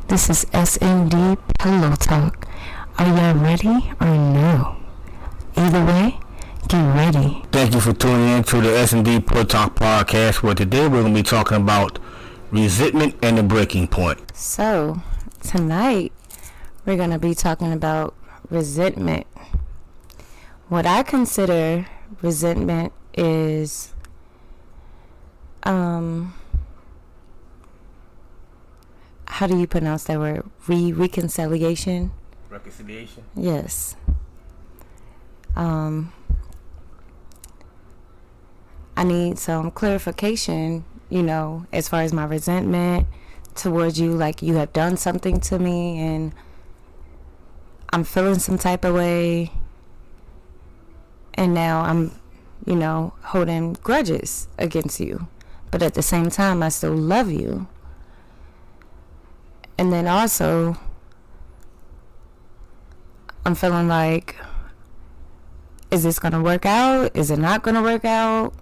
This is SMD Pillow Talk. Are y'all ready or no? Either way, get ready. Thank you for tuning in to the S&D Pillow Talk podcast, where today we're going to be talking about resentment and the breaking point. So, tonight, we're going to be talking about resentment. What I consider resentment is, how do you pronounce that word? Reconciliation? Reconciliation? Yes. I need some clarification, as far as my resentment towards you. Like, you have done something to me and I'm feeling some type of way. And now I'm, holding grudges against you. But at the same time, I still love you. And then also, I'm feeling like, is this going to work out? Is it not going to work out?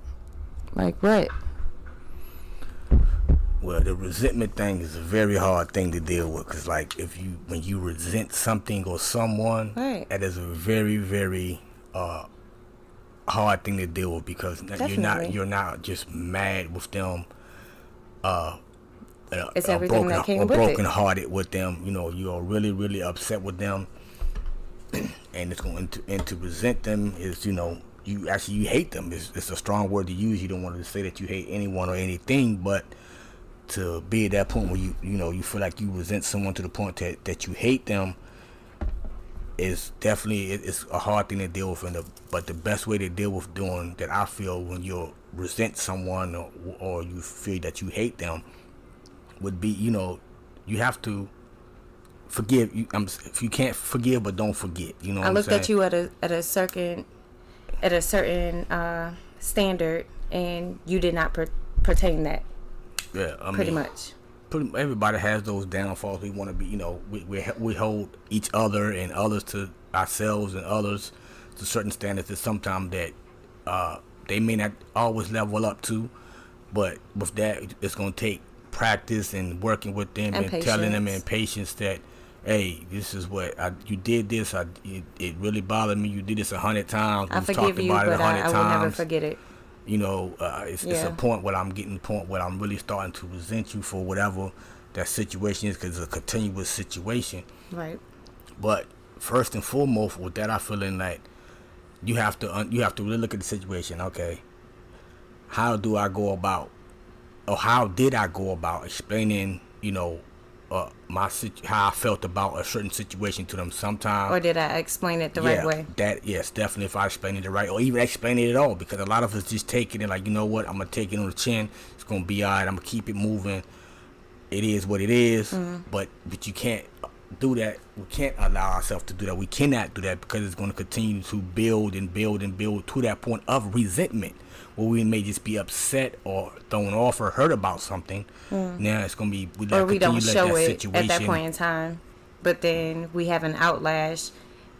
Like what? Well, the resentment thing is a very hard thing to deal with, because when you resent something or someone, right, that is a very, very hard thing to deal with, because you're not just mad with them. It's everything that came with it. Broken-hearted with them. You are really, really upset with them, and it's going to resent them is you hate them. It's a strong word to use. You don't want to say that you hate anyone or anything, but to be at that point where you feel like you resent someone to the point that you hate them is definitely it's a hard thing to deal with. But the best way to deal with doing that, I feel, when you resent someone or you feel that you hate them, would be you have to forgive. If you can't forgive, but don't forget. I looked at you at a certain standard, and you did not pertain that. Yeah, pretty much. Everybody has those downfalls. We want to be, we hold each other and others to ourselves and others to certain standards that sometimes that they may not always level up to. But with that, it's going to take practice and working with them and telling them, and patience, that, hey, this is what you did. This it really bothered me. You did this 100 times. I forgive you, but I will never forget it. It's a point where I'm getting the point where I'm really starting to resent you for whatever that situation is, because it's a continuous situation. Right. But first and foremost, with that, I feel like you have to really look at the situation. Okay, how did I go about explaining, how I felt about a certain situation to them sometimes. Or did I explain it the right way? Yes, definitely, if I explain it the right, or even explain it at all, because a lot of us just take it and like, you know what, I'm going to take it on the chin, it's going to be all right, I'm going to keep it moving, it is what it is. But you can't do that. We can't allow ourselves to do that. We cannot do that, because it's going to continue to build and build and build to that point of resentment, where we may just be upset or thrown off or hurt about something. Now it's going to be, we don't show it at that point in time, but then we have an outlash,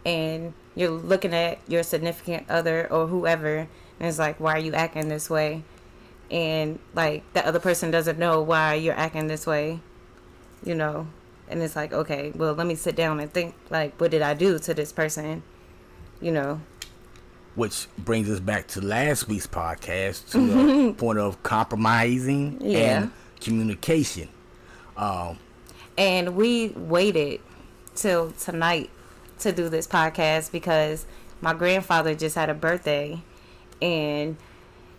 and you're looking at your significant other or whoever, and it's like, why are you acting this way? And like, the other person doesn't know why you're acting this way, and it's like, okay, well, let me sit down and think, like, what did I do to this person? Which brings us back to last week's podcast, to the point of compromising and communication. And we waited till tonight to do this podcast because my grandfather just had a birthday, and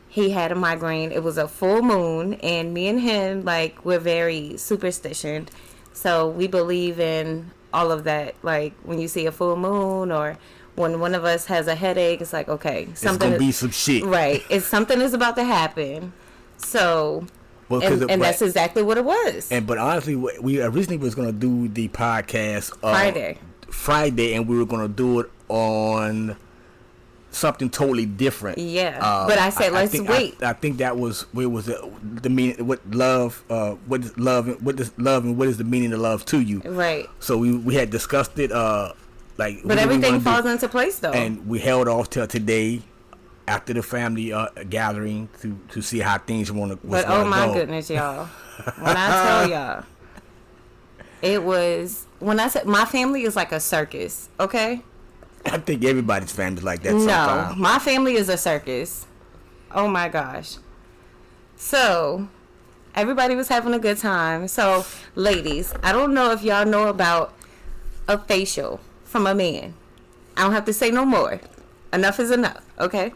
he had a migraine. It was a full moon, and me and him, like, we're very superstition. So we believe in all of that. Like, when you see a full moon, or when one of us has a headache, it's like, okay, something. It's gonna be some shit. Right. It's something is about to happen. So, and that's exactly what it was. But honestly, we originally was gonna do the podcast Friday, and we were gonna do it on something totally different. Yeah. But I said, let's wait. I think that was where was the meaning, what love, what is love, and what is the meaning of love to you? Right. So we had discussed it. But everything falls into place, though. And we held off till today, after the family gathering, to see how things want to. But oh my goodness, y'all! When I tell y'all, It was, when I said my family is like a circus, okay? I think everybody's family's like that No, sometimes. my family is a circus. Oh my gosh. So, everybody was having a good time. So, ladies, I don't know if y'all know about a facial from a man. I don't have to say no more. Enough is enough, okay?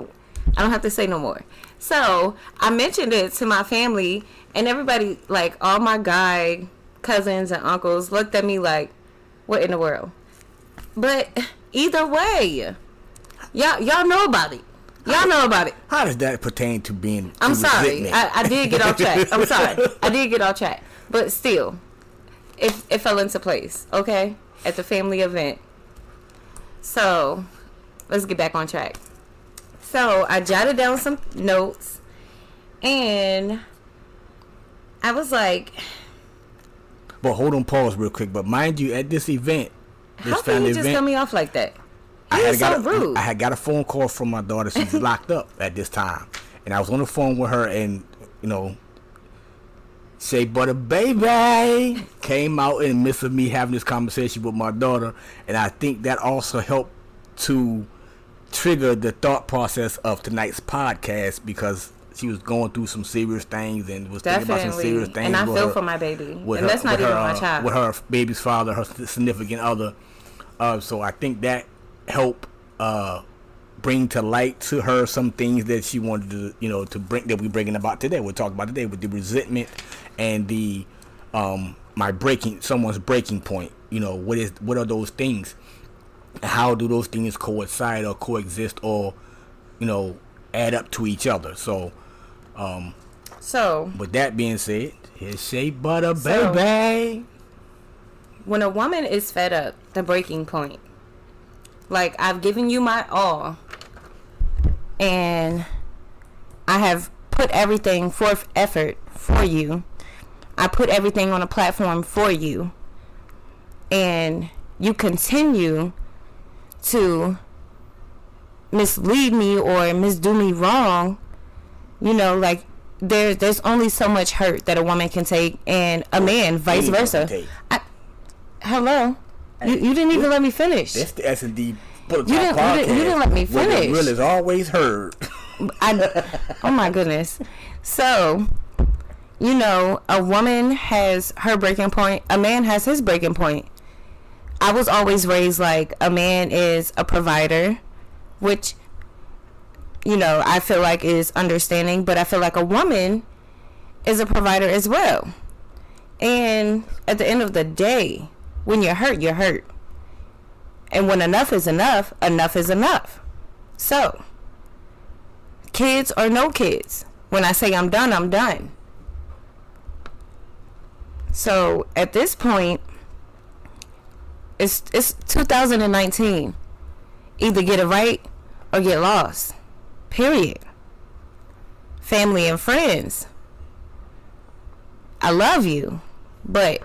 I don't have to say no more. So, I mentioned it to my family, and everybody, like, all my guy cousins and uncles looked at me like, what in the world? But either way, y'all know about it. Y'all know about it. How does that pertain to being? I'm sorry. I did get off track. I'm sorry. I did get off track. But still, it fell into place, okay? At the family event. So, let's get back on track. So, I jotted down some notes. And I was like... But hold on, pause real quick. But mind you, at this event, this How can family you just event, cut me off like that? I You're so rude. I had got a phone call from my daughter. She's locked up at this time, and I was on the phone with her, and you know, Shea Butter Baby came out in the midst of me having this conversation with my daughter, and I think that also helped to trigger the thought process of tonight's podcast because she was going through some serious things and was thinking about some serious things. And I with feel her, for my baby, and with her, that's not with even her, my child. with her baby's father, her significant other. So I think that helped bring to light to her some things that she wanted to, you know, to bring, that we're bringing about today. We're talking about today with the resentment and the someone's breaking point. You know, what are those things? How do those things coincide or coexist or, you know, add up to each other? So, with that being said, here's Shea Butter Baby. When a woman is fed up, the breaking point. Like, I've given you my all. And I have put everything forth effort for you. I put everything on a platform for you. And you continue to mislead me or misdo me wrong. You know, like, there's only so much hurt that a woman can take, and a man, vice versa. Hello? You didn't even let me finish. That's the S&D Bullet You Talk didn't podcast. you didn't let me Where the finish. real is always heard. Oh my goodness. So, you know, a woman has her breaking point. A man has his breaking point. I was always raised like a man is a provider, which, you know, I feel like is understanding. But I feel like a woman is a provider as well. And at the end of the day, when you're hurt, you're hurt. And when enough is enough, enough is enough. So, kids or no kids, when I say I'm done, I'm done. So, at this point, it's 2019. Either get it right or get lost. Period. Family and friends, I love you, but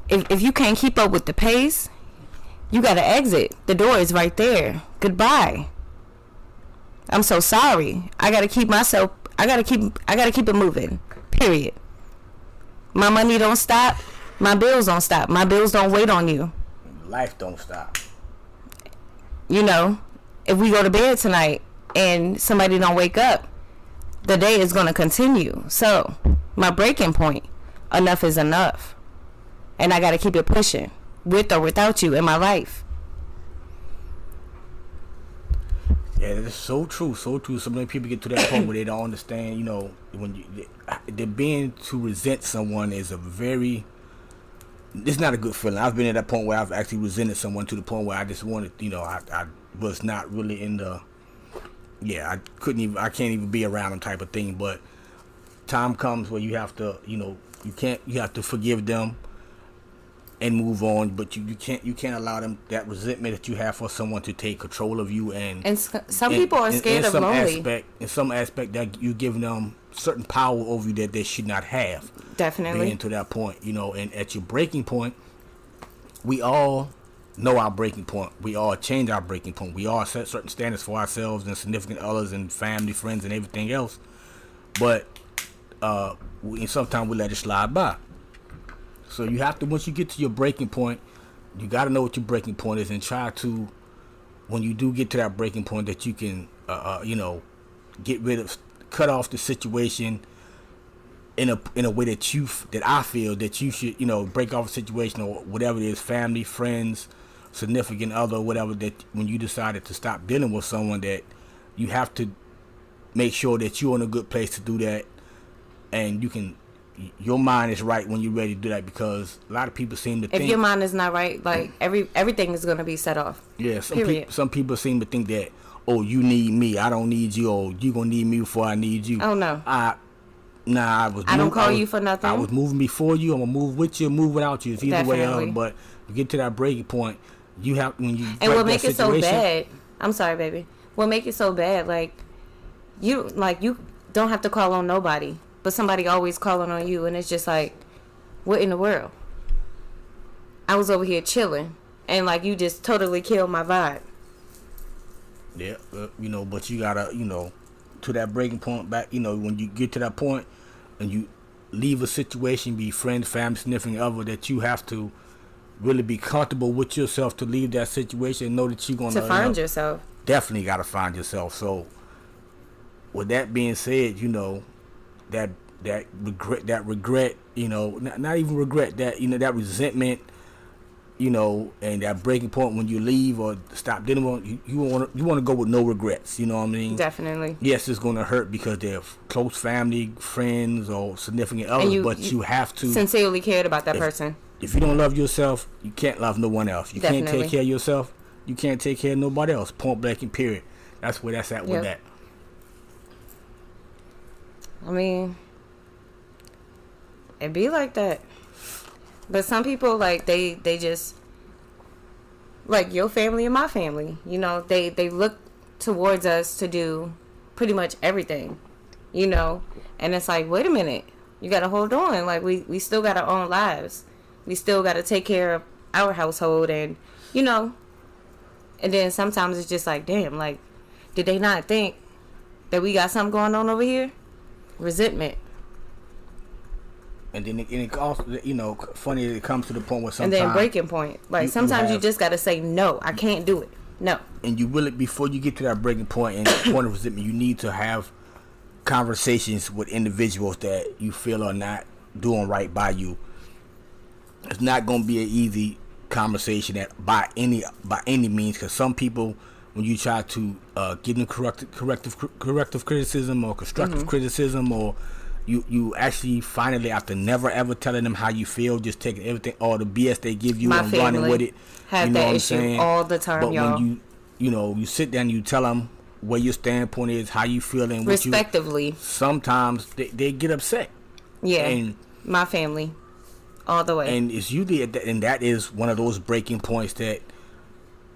if you can't keep up with the pace, you gotta exit. The door is right there. Goodbye. I'm so sorry. I gotta keep it moving. Period. My money don't stop. My bills don't stop. My bills don't wait on you. Life don't stop. You know, if we go to bed tonight and somebody don't wake up, the day is gonna continue. So, my breaking point, enough is enough. And I gotta keep it pushing, with or without you in my life. Yeah, that's so true, so true. So many people get to that point where they don't understand, you know, when the being to resent someone is it's not a good feeling. I've been at that point where I've actually resented someone to the point where I just wanted, you know, I was not really in the, I can't even be around them type of thing. But time comes where you have to, you know, you have to forgive them and move on, but you can't allow them, that resentment that you have for someone, to take control of you. And some people are scared of lonely. In some aspect that you give them certain power over you that they should not have. Definitely. Being to that point, you know, and at your breaking point, we all know our breaking point. We all change our breaking point. We all set certain standards for ourselves and significant others and family, friends, and everything else. But sometimes we let it slide by. So you have to, once you get to your breaking point, you got to know what your breaking point is, and try to, when you do get to that breaking point, that you can, get rid of, cut off the situation in a way that I feel that you should, break off a situation or whatever it is, family, friends, significant other, whatever, that when you decided to stop dealing with someone, that you have to make sure that you're in a good place to do that, and your mind is right when you're ready to do that, because a lot of people seem to think, if your mind is not right, like everything is going to be set off. Yeah, some people seem to think that, oh, you need me, I don't need you, or you gonna need me before I need you. Oh no. I don't call you for nothing. I was moving before you. I'm gonna move with you, move without you. It's either way up. But you get to that breaking point, you have, when you, and what make it so bad, I'm sorry, baby, what make it so bad, like you don't have to call on nobody, but somebody always calling on you, and it's just like, what in the world? I was over here chilling, and like you just totally killed my vibe. Yeah, but you gotta, to that breaking point back, when you get to that point and you leave a situation, be friend, family, significant other, that you have to really be comfortable with yourself to leave that situation and know that you're gonna to find yourself. Definitely gotta find yourself. So with that being said, that regret, not even regret, that that resentment, and that breaking point when you leave or stop dealing with, you want to go with no regrets. You know what I mean? Definitely. Yes, it's going to hurt because they're close family, friends, or significant others, but you have to sincerely cared about that person. If you don't love yourself, you can't love no one else. You can't take care of yourself, you can't take care of nobody else. Point blank and period. That's where that's at with that. I mean, it be like that. But some people, like, they just, like, your family and my family, they look towards us to do pretty much everything, and it's like, wait a minute, you gotta hold on, like, we still got our own lives, we still gotta take care of our household, and and then sometimes it's just like, damn, like, did they not think that we got something going on over here? Resentment. And then it also, funny, it comes to the point where sometimes, and then breaking point, like, sometimes you just gotta say, no, I can't do it, no. And you really, before you get to that breaking point and point of resentment, you need to have conversations with individuals that you feel are not doing right by you. It's not going to be an easy conversation by any means, because some people, when you try to give them corrective criticism or constructive criticism, or you actually finally, after never ever telling them how you feel, just taking everything, all the BS they give you, and running with it. Have that issue all the time, but y'all. when you sit down and you tell them where your standpoint is, how you feeling, respectively, sometimes they get upset. Yeah, and my family, all the way. And it's usually, and that is one of those breaking points that,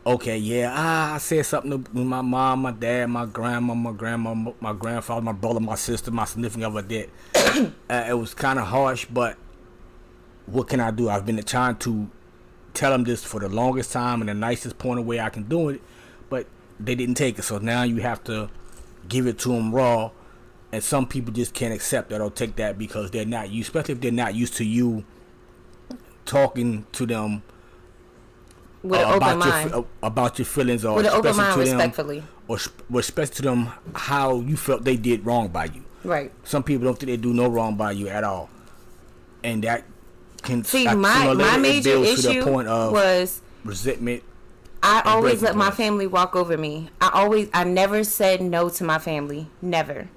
okay, yeah, I said something to my mom, my dad, my grandma, my grandfather, my brother, my sister, my significant other did. It was kind of harsh, but what can I do? I've been trying to tell them this for the longest time in the nicest point of way I can do it, but they didn't take it. So now you have to give it to them raw, and some people just can't accept that or take that because they're not used, especially if they're not used to you talking to them with an open mind about your feelings, or with an open mind, to respectfully, or respect to them how you felt they did wrong by you. Right. Some people don't think they do no wrong by you at all, and that can see my major issue was resentment. I always let my family walk over me. I never said no to my family. Never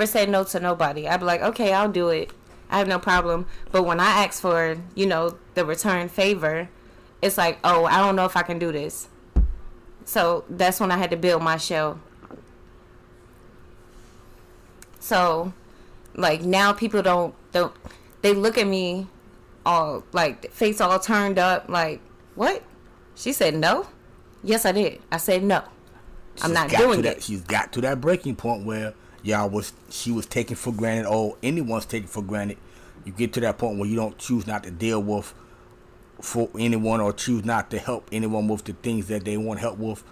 said no to nobody. I'd be like, okay, I'll do it. I have no problem. But when I ask for, the return favor, it's like, oh, I don't know if I can do this. So that's when I had to build my shell. So, like, now people don't they look at me all, like, face all turned up, like, what? She said no? Yes, I did. I said no. I'm not doing it. She's got to that breaking point where she was taken for granted, or anyone's taken for granted. You get to that point where you don't choose not to deal with for anyone, or choose not to help anyone with the things that they want help with.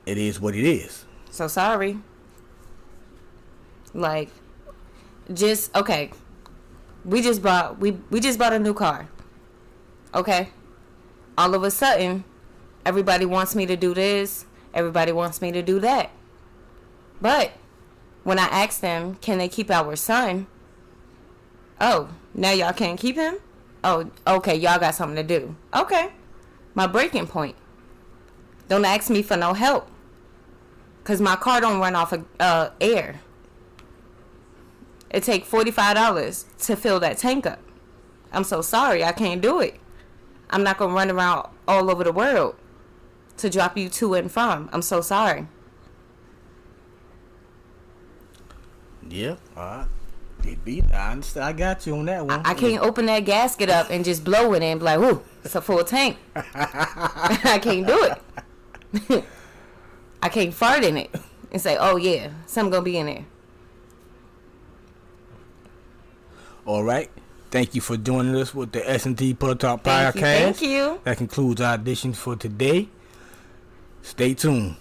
It is what it is. So sorry. Like, just, okay, we just bought a new car. Okay? All of a sudden, everybody wants me to do this, everybody wants me to do that. But when I asked them, can they keep our son? Oh, now y'all can't keep him? Oh, okay, y'all got something to do. Okay. My breaking point. Don't ask me for no help. Because my car don't run off of air. It take $45 to fill that tank up. I'm so sorry, I can't do it. I'm not going to run around all over the world to drop you to and from. I'm so sorry. Yeah, I understand. I got you on that one. I can't open that gasket up and just blow it in and be like, whoo, it's a full tank. I can't do it. I can't fart in it and say, oh yeah, something gonna be in there. All right. Thank you for joining us with the S&T Pillow Talk podcast. Thank you. That concludes our edition for today. Stay tuned.